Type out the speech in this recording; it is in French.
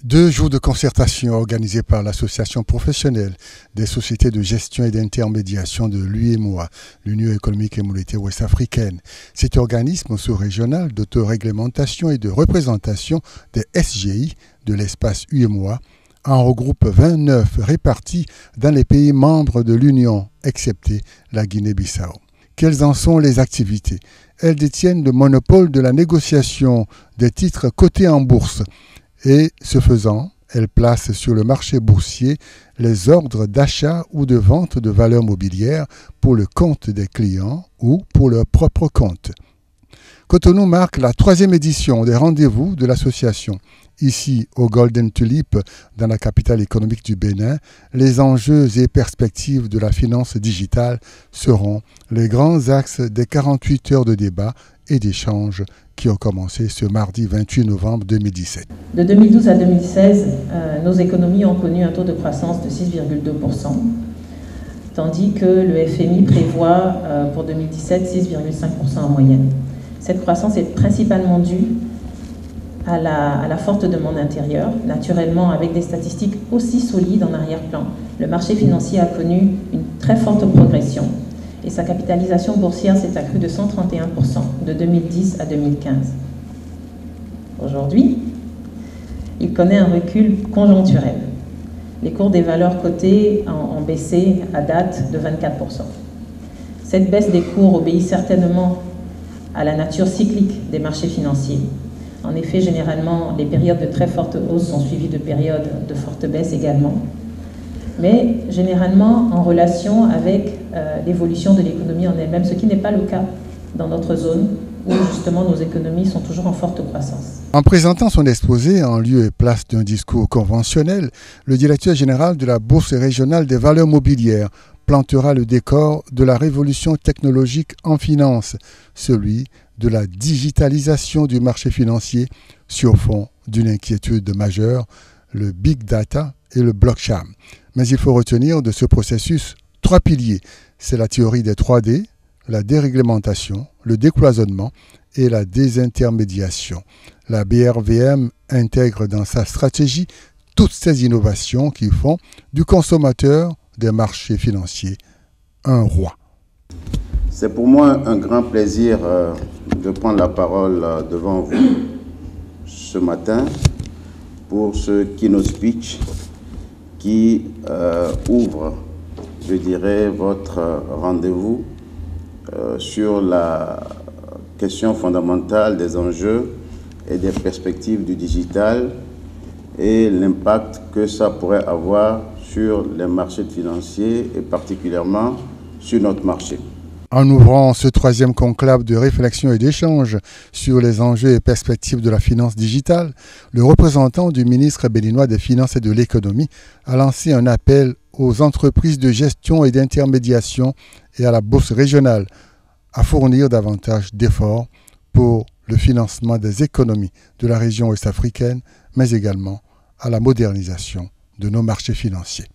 2 jours de concertation organisés par l'Association professionnelle des sociétés de gestion et d'intermédiation de l'UEMOA, l'Union économique et monétaire ouest-africaine. Cet organisme sous-régional d'autoréglementation et de représentation des SGI de l'espace UEMOA en regroupe 29 répartis dans les pays membres de l'Union, excepté la Guinée-Bissau. Quelles en sont les activités? Elles détiennent le monopole de la négociation des titres cotés en bourse. Et ce faisant, elle place sur le marché boursier les ordres d'achat ou de vente de valeurs mobilières pour le compte des clients ou pour leur propre compte. Cotonou marque la 3e édition des rendez-vous de l'association. Ici, au Golden Tulip, dans la capitale économique du Bénin, les enjeux et perspectives de la finance digitale seront les grands axes des 48 heures de débat et d'échange qui ont commencé ce mardi 28 novembre 2017. De 2012 à 2016, nos économies ont connu un taux de croissance de 6,2%, tandis que le FMI prévoit pour 2017 6,5% en moyenne. Cette croissance est principalement due à la forte demande intérieure, naturellement avec des statistiques aussi solides en arrière-plan. Le marché financier a connu une très forte progression et sa capitalisation boursière s'est accrue de 131% de 2010 à 2015. Aujourd'hui, il connaît un recul conjoncturel. Les cours des valeurs cotées ont baissé à date de 24%. Cette baisse des cours obéit certainement à la nature cyclique des marchés financiers. En effet, généralement, les périodes de très forte hausse sont suivies de périodes de forte baisse également, mais généralement en relation avec l'évolution de l'économie en elle-même, ce qui n'est pas le cas dans notre zone où justement nos économies sont toujours en forte croissance. En présentant son exposé en lieu et place d'un discours conventionnel, le directeur général de la Bourse régionale des valeurs mobilières plantera le décor de la révolution technologique en finance, celui de la digitalisation du marché financier sur fond d'une inquiétude majeure, le big data et le blockchain. Mais il faut retenir de ce processus 3 piliers. C'est la théorie des 3D, la déréglementation, le décloisonnement et la désintermédiation. La BRVM intègre dans sa stratégie toutes ces innovations qui font du consommateur des marchés financiers un roi. C'est pour moi un grand plaisir de prendre la parole devant vous ce matin pour ce keynote speech qui ouvre, je dirais, votre rendez-vous sur la question fondamentale des enjeux et des perspectives du digital et l'impact que ça pourrait avoir sur les marchés financiers et particulièrement sur notre marché. En ouvrant ce 3e conclave de réflexion et d'échange sur les enjeux et perspectives de la finance digitale, le représentant du ministre béninois des Finances et de l'Économie a lancé un appel aux entreprises de gestion et d'intermédiation et à la bourse régionale à fournir davantage d'efforts pour le financement des économies de la région ouest-africaine, mais également à la modernisation de nos marchés financiers.